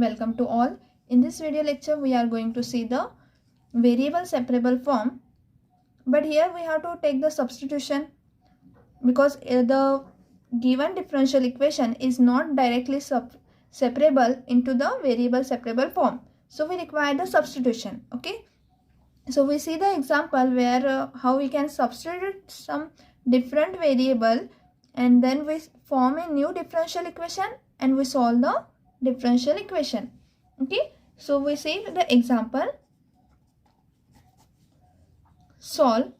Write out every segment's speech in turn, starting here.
Welcome to all. In this video lecture we are going to see the variable separable form, but here we have to take the substitution because the given differential equation is not directly separable into the variable separable form, so we require the substitution. Okay, so we see the example where how we can substitute some different variable and then we form a new differential equation and we solve the differential equation. Okay, so we see the example. Solve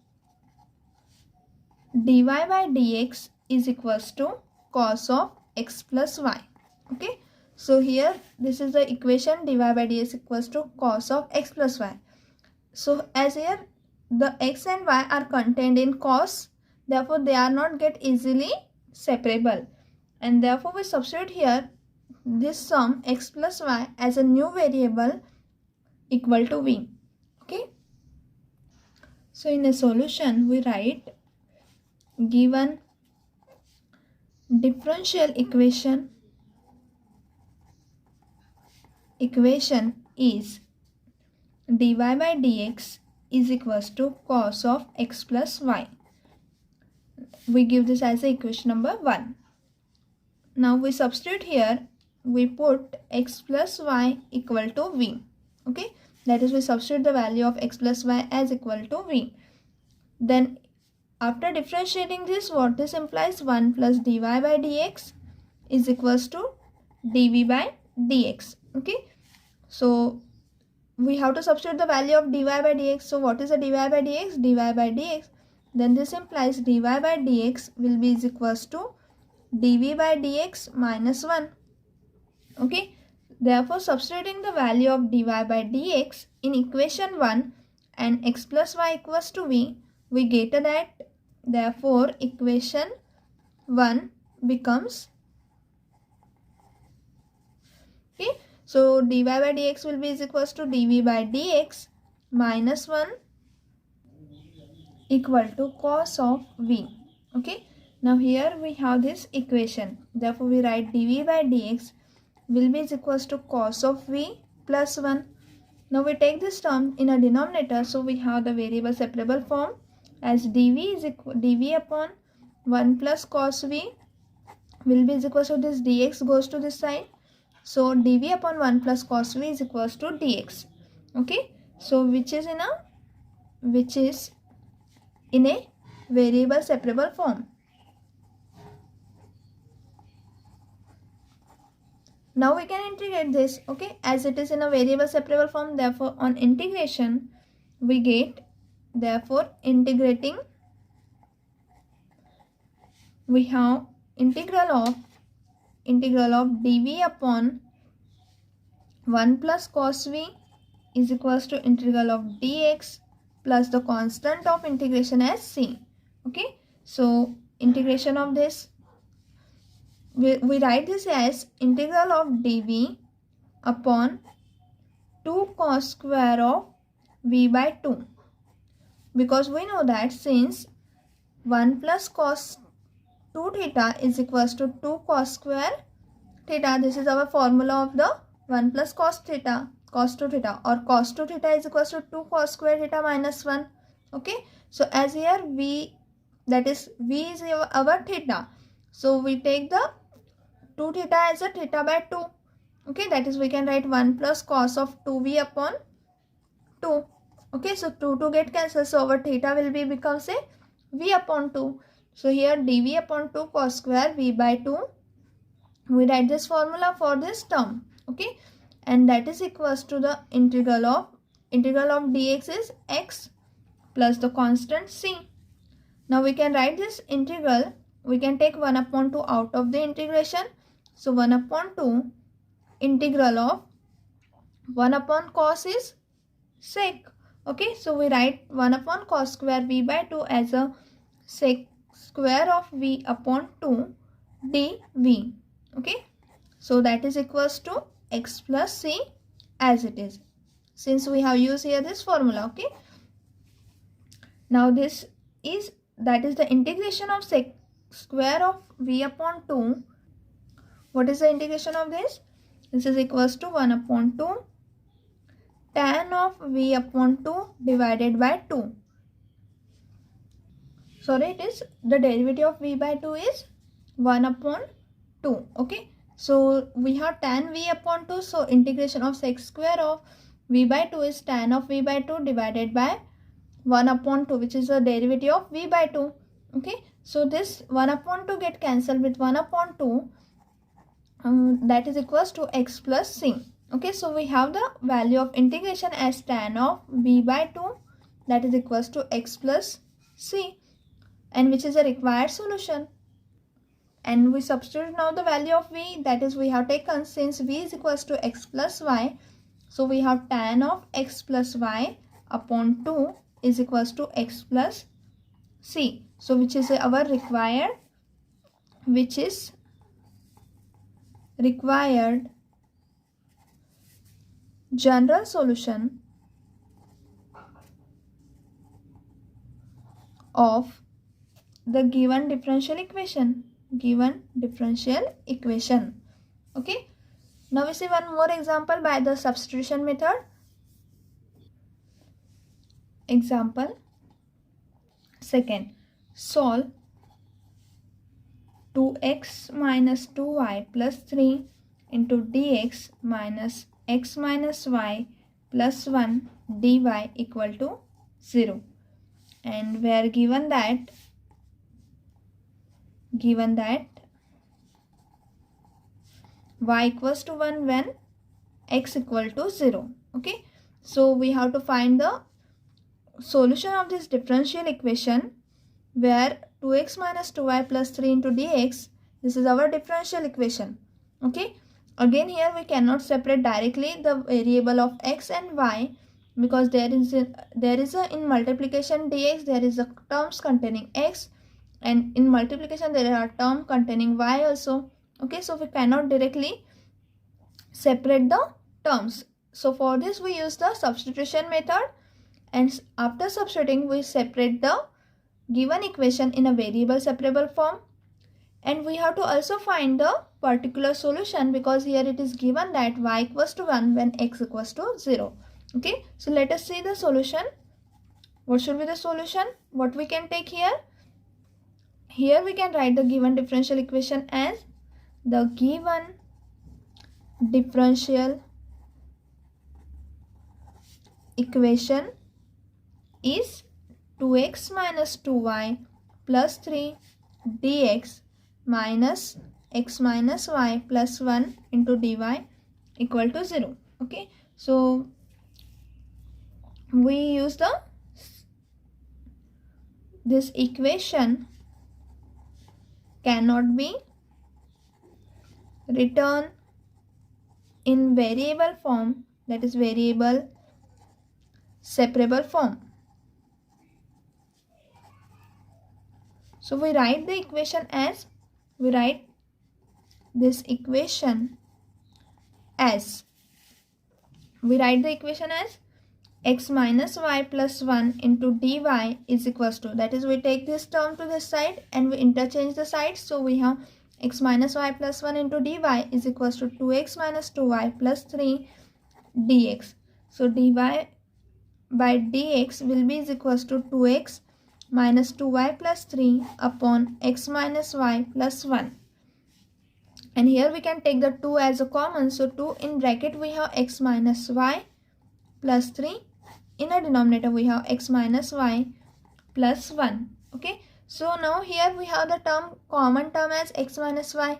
dy by dx is equals to cos of x plus y. Okay, so here this is the equation dy by dx equals to cos of x plus y. So as here the x and y are contained in cos, therefore they are not get easily separable, and therefore we substitute here this sum x plus y as a new variable equal to v. Okay, so in a solution we write given differential equation is dy by dx is equals to cos of x plus y. We give this as the equation number 1. Now we substitute here, we put x plus y equal to v. Okay, that is we substitute the value of x plus y as equal to v. Then after differentiating this, what this implies, 1 plus dy by dx is equals to dv by dx. Okay, so we have to substitute the value of dy by dx. So what is the dy by dx? Dy by dx, then this implies dy by dx will be is equals to dv by dx minus 1. Okay, therefore substituting the value of dy by dx in equation 1 and x plus y equals to v, we get that therefore equation 1 becomes, okay, so dy by dx will be is equals to dv by dx minus 1 equal to cos of v. Okay, now here we have this equation, therefore we write dv by dx will be is equals to cos of v plus 1. Now we take this term in a denominator, so we have the variable separable form as dv is equal dv upon 1 plus cos v will be is equals to this dx goes to this side, so dv upon 1 plus cos v is equals to dx. Okay, so which is in a variable separable form. Now we can integrate this, okay, as it is in a variable separable form, therefore on integration we get, therefore integrating we have integral of dv upon 1 plus cos v is equals to integral of dx plus the constant of integration as c. Okay, so integration of this, we write this as integral of dv upon 2 cos square of v by 2, because we know that since 1 plus cos 2 theta is equals to 2 cos square theta, this is our formula of the 1 plus cos 2 theta, or cos 2 theta is equals to 2 cos square theta minus 1. Okay, so as here v, that is v is our theta, so we take the 2 theta as a theta by 2. Okay, that is we can write 1 plus cos of 2v upon 2. Okay, so 2 get cancelled, so our theta will be becomes a v upon 2. So here dv upon 2 cos square v by 2, we write this formula for this term. Okay, and that is equals to the integral of dx is x plus the constant c. Now we can write this integral, we can take 1 upon 2 out of the integration, so 1 upon 2 integral of 1 upon cos is sec. Okay, so we write 1 upon cos square v by 2 as a sec square of v upon 2 dv. Okay, so that is equals to x plus c as it is, since we have used here this formula. Okay, now this is, that is the integration of sec square of v upon 2. What is the integration of this? This is equals to 1 upon 2 tan of v upon 2 divided by 2. Sorry, it is the derivative of v by 2 is 1 upon 2. Okay, so we have tan v upon 2, so integration of sec square of v by 2 is tan of v by 2 divided by 1 upon 2, which is the derivative of v by 2. Okay, so this 1 upon 2 get cancelled with 1 upon 2, that is equals to x plus c. Okay, so we have the value of integration as tan of v by 2, that is equals to x plus c, and which is a required solution. And we substitute now the value of v, that is we have taken, since v is equals to x plus y, so we have tan of x plus y upon 2 is equals to x plus c. So which is our required general solution of the given differential equation. Okay, now we see one more example by the substitution method. Example second, solve 2x minus 2y plus 3 into dx minus x minus y plus 1 dy equal to 0. And we are given that y equals to 1 when x equal to 0. Okay, so we have to find the solution of this differential equation where 2x minus 2y plus 3 into dx, this is our differential equation. Okay, again here we cannot separate directly the variable of x and y, because there is a in multiplication dx there is a terms containing x, and in multiplication there are terms containing y also. Okay, so we cannot directly separate the terms. So for this we use the substitution method, and after substituting we separate the given equation in a variable separable form. And we have to also find the particular solution, because here it is given that y equals to 1 when x equals to 0. Okay, so let us see the solution. What should be the solution? What we can take here? Here we can write the given differential equation as the given differential equation is 2x minus 2y plus 3 dx minus x minus y plus 1 into dy equal to 0. Okay, so we use this equation cannot be written in variable form, that is variable separable form. So we write the equation as, x minus y plus 1 into dy is equals to, that is we take this term to this side and we interchange the sides. So we have x minus y plus 1 into dy is equals to 2x minus 2y plus 3 dx. So dy by dx will be is equals to 2x minus 2y plus 3 upon x minus y plus 1. And here we can take the 2 as a common. So 2 in bracket we have x minus y plus 3. In a denominator we have x minus y plus 1. Okay, so now here we have the common term as x minus y.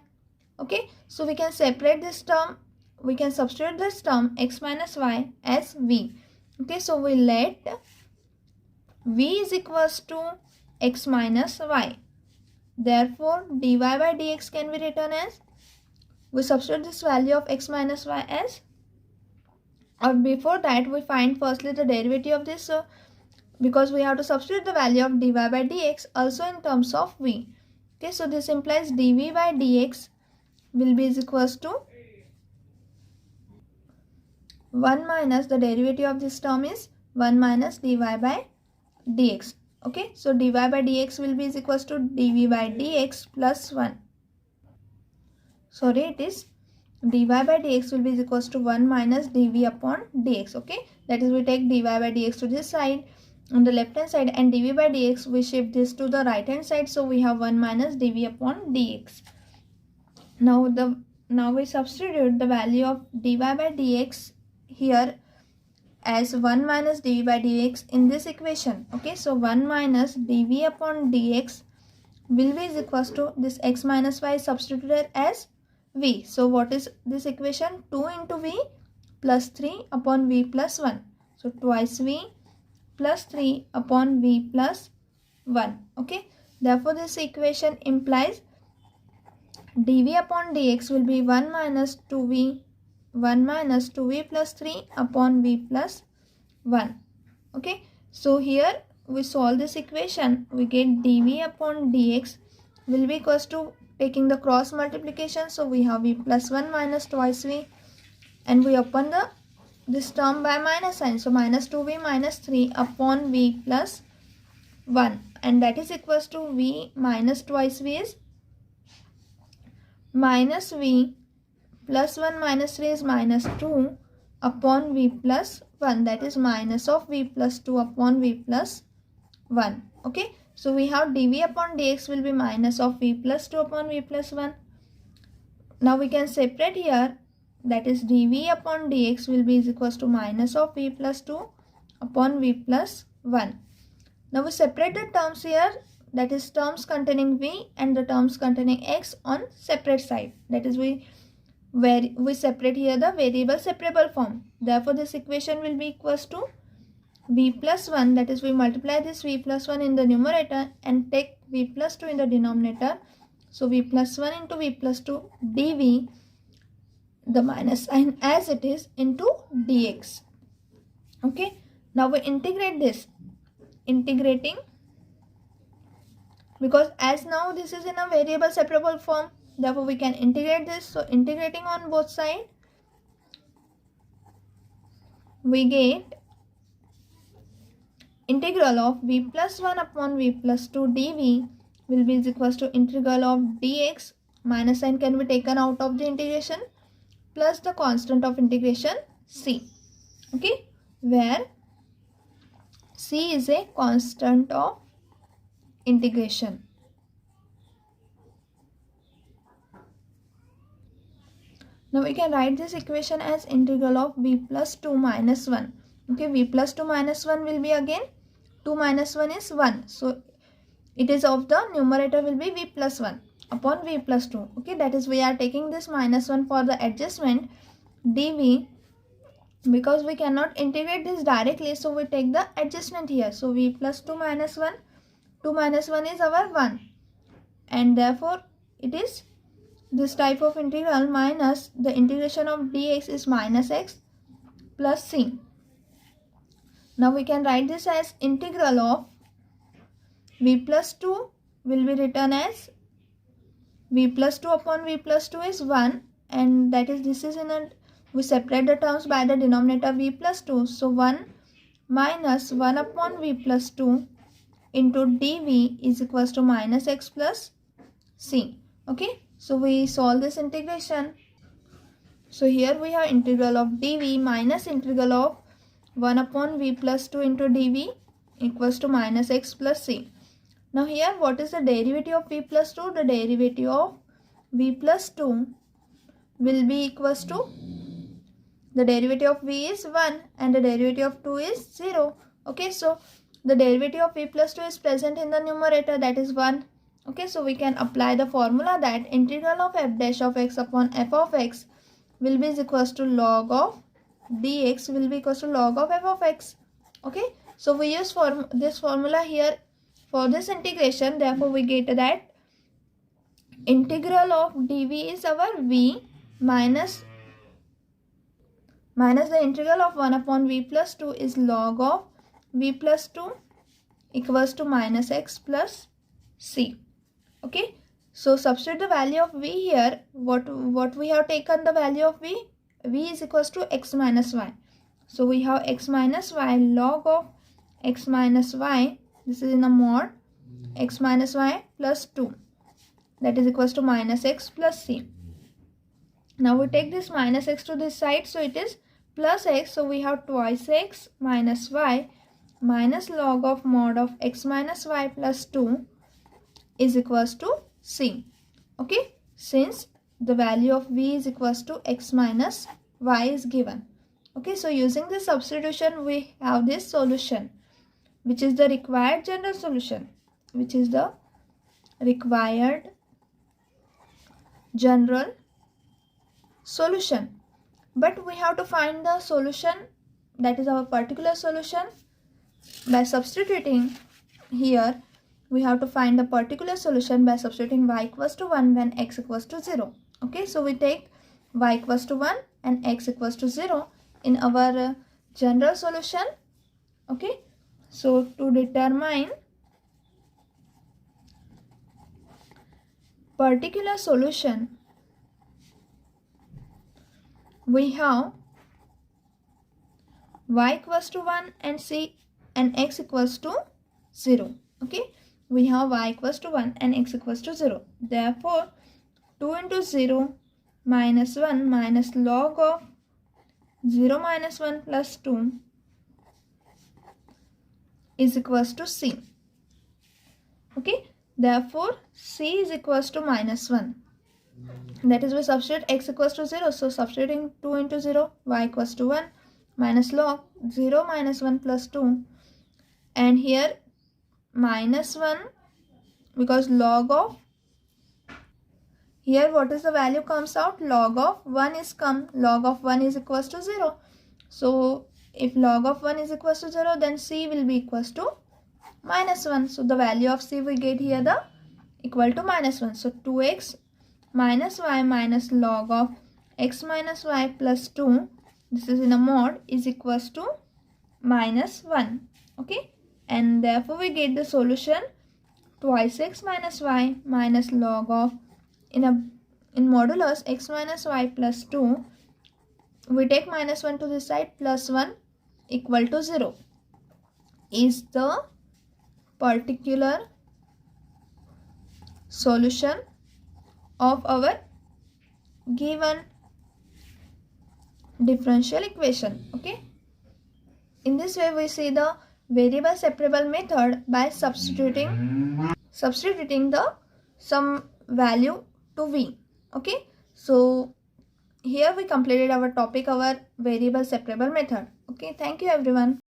Okay, so we can separate this term, we can substitute this term x minus y as v. Okay, so we let v is equals to x minus y. Therefore dy by dx can be written as, we substitute this value of x minus y as, or before that we find firstly the derivative of this, because we have to substitute the value of dy by dx also in terms of v. Okay, so this implies dv by dx will be is equals to 1 minus the derivative of this term is 1 minus dy by dx. Okay, so dy by dx will be is equals to dv by dx plus 1. Sorry, it is dy by dx will be is equals to 1 minus dv upon dx. Okay, that is we take dy by dx to this side on the left hand side, and dv by dx we shift this to the right hand side, so we have 1 minus dv upon dx. Now we substitute the value of dy by dx here as 1 minus dv by dx in this equation. Okay, so 1 minus dv upon dx will be is equals to this x minus y substituted as v. So what is this equation? 2 into v plus 3 upon v plus 1. So twice v plus 3 upon v plus 1. Okay, therefore this equation implies dv upon dx will be 1 minus 2v plus 3 upon v plus 1. Okay, so here we solve this equation, we get dv upon dx will be equals to taking the cross multiplication, so we have v plus 1 minus twice v, and we open this term by minus sign, so minus 2v minus 3 upon v plus 1, and that is equals to v minus twice v is minus v plus 1 minus 3 is minus 2 upon v plus 1, that is minus of v plus 2 upon v plus 1. Okay, so we have dv upon dx will be minus of v plus 2 upon v plus 1. Now we can separate here, that is dv upon dx will be is equals to minus of v plus 2 upon v plus 1. Now we separate the terms here, that is terms containing v and the terms containing x on separate side, that is we separate here the variable separable form. Therefore this equation will be equals to v plus 1, that is we multiply this v plus 1 in the numerator and take v plus 2 in the denominator. So v plus 1 into v plus 2 dv, the minus sign as it is, into dx. Okay, now we integrate this, integrating, because as now this is in a variable separable form, therefore we can integrate this. So integrating on both sides, we get integral of v plus 1 upon v plus 2 dv will be equals to integral of dx, minus sign can be taken out of the integration, plus the constant of integration c. Okay, where c is a constant of integration. Now we can write this equation as integral of v plus 2 minus 1. Okay, v plus 2 minus 1 will be again 2 minus 1 is 1. So it is of the numerator will be v plus 1 upon v plus 2. Okay, that is we are taking this minus 1 for the adjustment dv, because we cannot integrate this directly, so we take the adjustment here. So v plus 2 minus 1, 2 minus 1 is our 1, and therefore it is this type of integral minus the integration of dx is minus x plus c. Now we can write this as integral of v plus 2 will be written as v plus 2 upon v plus 2 is 1, and that is this is in a, we separate the terms by the denominator v plus 2, so 1 minus 1 upon v plus 2 into dv is equals to minus x plus c. Okay, so we solve this integration. So here we have integral of dv minus integral of 1 upon v plus 2 into dv equals to minus x plus c. Now here what is the derivative of v plus 2? The derivative of v plus 2 will be equals to, the derivative of v is 1 and the derivative of 2 is 0. Okay, so the derivative of v plus 2 is present in the numerator, that is 1. Okay, so we can apply the formula that integral of f dash of x upon f of x will be equals to log of dx will be equals to log of f of x. Okay, so we use this formula here for this integration. Therefore we get that integral of dv is our v minus the integral of 1 upon v plus 2 is log of v plus 2 equals to minus x plus c. Okay, so substitute the value of v here. What we have taken the value of v is equals to x minus y. So we have x minus y log of x minus y, this is in a mod, x minus y plus 2, that is equals to minus x plus c. Now we take this minus x to this side, so it is plus x. So we have twice x minus y minus log of mod of x minus y plus 2 is equals to c. Okay, since the value of v is equals to x minus y is given. Okay, so using this substitution we have this solution, which is the required general solution, which is the required general solution. But we have to find the solution, that is our particular solution, by substituting here. We have to find the particular solution by substituting y equals to 1 when x equals to 0. Okay, so we take y equals to 1 and x equals to 0 in our general solution. Okay, so to determine particular solution, we have y equals to 1 and c and x equals to 0. Okay, we have y equals to 1 and x equals to 0. Therefore, 2 into 0 minus 1 minus log of 0 minus 1 plus 2 is equals to c. Okay, therefore c is equals to minus 1. That is, we substitute x equals to 0. So substituting 2 into 0, y equals to 1 minus log 0 minus 1 plus 2. And here minus 1, because log of, here what is the value comes out? Log of 1 is come. Log of 1 is equals to 0. So if log of 1 is equals to 0, then c will be equals to minus 1. So the value of c we get here the equal to minus 1. So 2x minus y minus log of x minus y plus 2, this is in a mod, is equals to minus 1. Okay, and therefore we get the solution twice x minus y minus log of, in modulus x minus y plus 2, we take minus 1 to this side, plus 1 equal to 0 is the particular solution of our given differential equation. Okay, in this way we see the variable separable method by substituting the some value to v. Okay, so here we completed our topic, our variable separable method. Okay, thank you everyone.